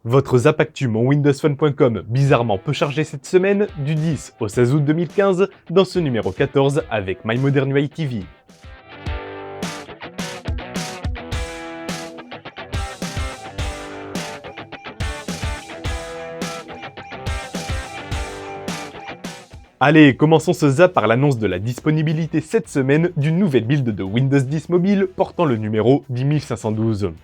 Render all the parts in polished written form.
Votre Zapactu mon windowsphone.com bizarrement peu chargé cette semaine, du 10 au 16 août 2015, dans ce numéro 14 avec My Modern UI TV. Allez, commençons ce zap par l'annonce de la disponibilité cette semaine d'une nouvelle build de Windows 10 Mobile portant le numéro 10512.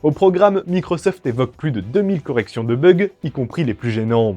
Au programme, Microsoft évoque plus de 2000 corrections de bugs, y compris les plus gênants.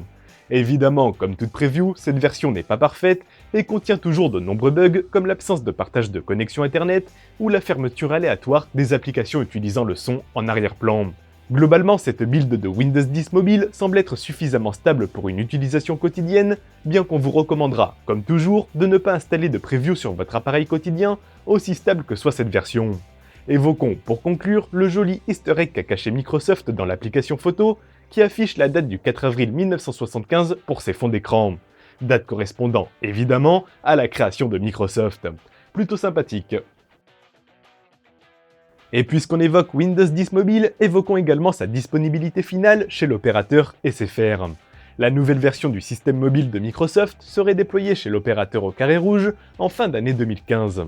Évidemment, comme toute preview, cette version n'est pas parfaite et contient toujours de nombreux bugs comme l'absence de partage de connexion internet ou la fermeture aléatoire des applications utilisant le son en arrière-plan. Globalement, cette build de Windows 10 Mobile semble être suffisamment stable pour une utilisation quotidienne, bien qu'on vous recommandera, comme toujours, de ne pas installer de preview sur votre appareil quotidien, aussi stable que soit cette version. Évoquons, pour conclure, le joli easter egg qu'a caché Microsoft dans l'application photo, qui affiche la date du 4 avril 1975 pour ses fonds d'écran. Date correspondant, évidemment, à la création de Microsoft. Plutôt sympathique. Et puisqu'on évoque Windows 10 Mobile, évoquons également sa disponibilité finale chez l'opérateur SFR. La nouvelle version du système mobile de Microsoft serait déployée chez l'opérateur au carré rouge en fin d'année 2015.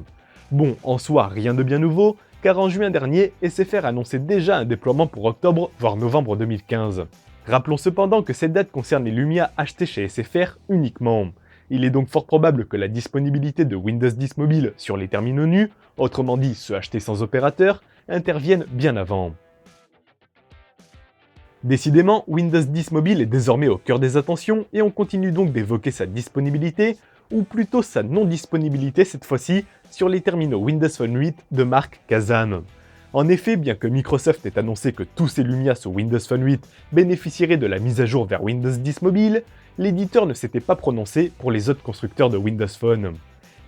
Bon, en soi, rien de bien nouveau, car en juin dernier, SFR annonçait déjà un déploiement pour octobre voire novembre 2015. Rappelons cependant que cette date concerne les Lumia achetés chez SFR uniquement. Il est donc fort probable que la disponibilité de Windows 10 Mobile sur les terminaux nus, autrement dit ceux achetés sans opérateur, intervienne bien avant. Décidément, Windows 10 Mobile est désormais au cœur des attentions et on continue donc d'évoquer sa disponibilité, ou plutôt sa non-disponibilité cette fois-ci, sur les terminaux Windows Phone 8 de marque Kazan. En effet, bien que Microsoft ait annoncé que tous ses Lumia sous Windows Phone 8 bénéficieraient de la mise à jour vers Windows 10 Mobile, l'éditeur ne s'était pas prononcé pour les autres constructeurs de Windows Phone.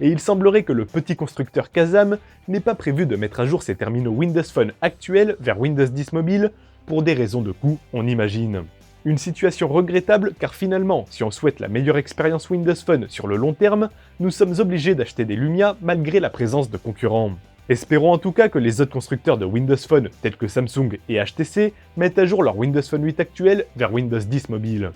Et il semblerait que le petit constructeur Kazam n'ait pas prévu de mettre à jour ses terminaux Windows Phone actuels vers Windows 10 Mobile, pour des raisons de coût, on imagine. Une situation regrettable car finalement, si on souhaite la meilleure expérience Windows Phone sur le long terme, nous sommes obligés d'acheter des Lumia malgré la présence de concurrents. Espérons en tout cas que les autres constructeurs de Windows Phone tels que Samsung et HTC mettent à jour leur Windows Phone 8 actuel vers Windows 10 Mobile.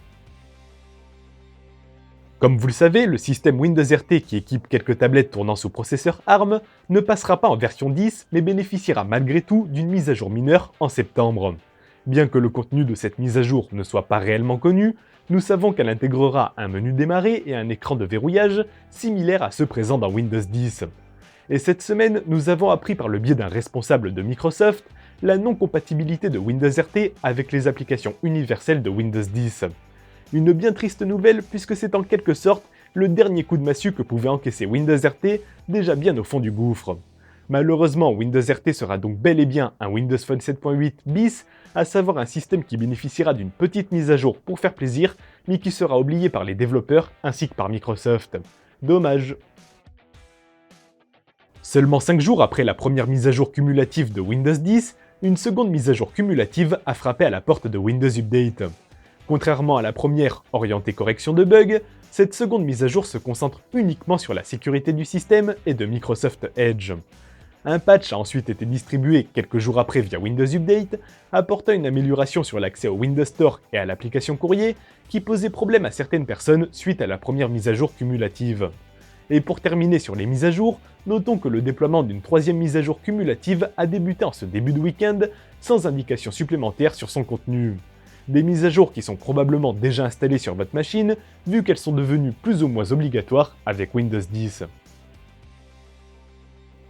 Comme vous le savez, le système Windows RT qui équipe quelques tablettes tournant sous processeur ARM ne passera pas en version 10 mais bénéficiera malgré tout d'une mise à jour mineure en septembre. Bien que le contenu de cette mise à jour ne soit pas réellement connu, nous savons qu'elle intégrera un menu démarrer et un écran de verrouillage similaire à ceux présents dans Windows 10. Et cette semaine, nous avons appris par le biais d'un responsable de Microsoft la non-compatibilité de Windows RT avec les applications universelles de Windows 10. Une bien triste nouvelle puisque c'est en quelque sorte le dernier coup de massue que pouvait encaisser Windows RT, déjà bien au fond du gouffre. Malheureusement, Windows RT sera donc bel et bien un Windows Phone 7.8 bis, à savoir un système qui bénéficiera d'une petite mise à jour pour faire plaisir, mais qui sera oublié par les développeurs ainsi que par Microsoft. Dommage. Seulement 5 jours après la première mise à jour cumulative de Windows 10, une seconde mise à jour cumulative a frappé à la porte de Windows Update. Contrairement à la première, orientée correction de bugs, cette seconde mise à jour se concentre uniquement sur la sécurité du système et de Microsoft Edge. Un patch a ensuite été distribué quelques jours après via Windows Update, apportant une amélioration sur l'accès au Windows Store et à l'application courrier, qui posait problème à certaines personnes suite à la première mise à jour cumulative. Et pour terminer sur les mises à jour, notons que le déploiement d'une troisième mise à jour cumulative a débuté en ce début de week-end, sans indication supplémentaire sur son contenu. Des mises à jour qui sont probablement déjà installées sur votre machine, vu qu'elles sont devenues plus ou moins obligatoires avec Windows 10.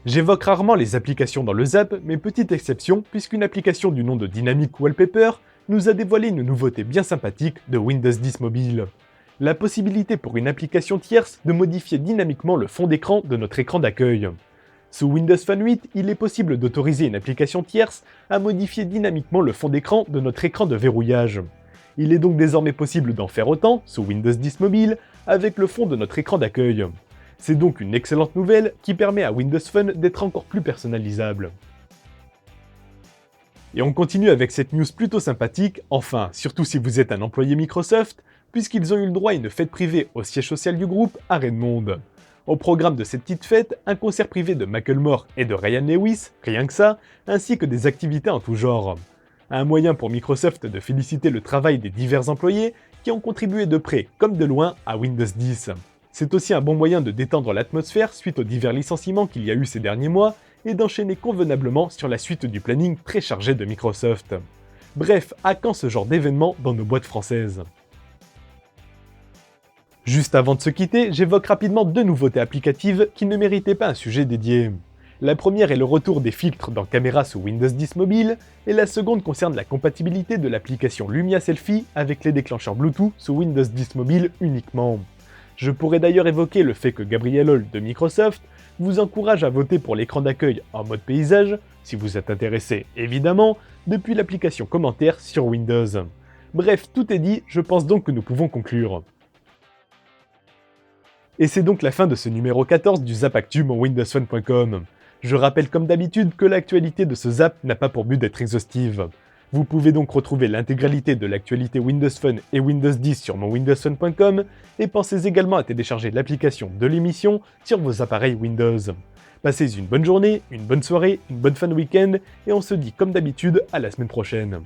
J'évoque rarement les applications dans le Zap, mais petite exception, puisqu'une application du nom de Dynamic Wallpaper nous a dévoilé une nouveauté bien sympathique de Windows 10 Mobile. La possibilité pour une application tierce de modifier dynamiquement le fond d'écran de notre écran d'accueil. Sous Windows Phone 8, il est possible d'autoriser une application tierce à modifier dynamiquement le fond d'écran de notre écran de verrouillage. Il est donc désormais possible d'en faire autant, sous Windows 10 Mobile, avec le fond de notre écran d'accueil. C'est donc une excellente nouvelle qui permet à Windows Phone d'être encore plus personnalisable. Et on continue avec cette news plutôt sympathique, enfin, surtout si vous êtes un employé Microsoft, puisqu'ils ont eu le droit à une fête privée au siège social du groupe à Redmond. Au programme de cette petite fête, un concert privé de Macklemore et de Ryan Lewis, rien que ça, ainsi que des activités en tout genre. Un moyen pour Microsoft de féliciter le travail des divers employés qui ont contribué de près comme de loin à Windows 10. C'est aussi un bon moyen de détendre l'atmosphère suite aux divers licenciements qu'il y a eu ces derniers mois et d'enchaîner convenablement sur la suite du planning très chargé de Microsoft. Bref, à quand ce genre d'événement dans nos boîtes françaises? Juste avant de se quitter, j'évoque rapidement deux nouveautés applicatives qui ne méritaient pas un sujet dédié. La première est le retour des filtres dans Caméra sous Windows 10 Mobile, et la seconde concerne la compatibilité de l'application Lumia Selfie avec les déclencheurs Bluetooth sous Windows 10 Mobile uniquement. Je pourrais d'ailleurs évoquer le fait que Gabriel Hall de Microsoft vous encourage à voter pour l'écran d'accueil en mode paysage, si vous êtes intéressé évidemment, depuis l'application commentaire sur Windows. Bref, tout est dit, je pense donc que nous pouvons conclure. Et c'est donc la fin de ce numéro 14 du Zap Actu mon windowsphone.com. Je rappelle comme d'habitude que l'actualité de ce Zap n'a pas pour but d'être exhaustive. Vous pouvez donc retrouver l'intégralité de l'actualité Windows Phone et Windows 10 sur mon windowsphone.com et pensez également à télécharger l'application de l'émission sur vos appareils Windows. Passez une bonne journée, une bonne soirée, une bonne fin de week-end et on se dit comme d'habitude à la semaine prochaine.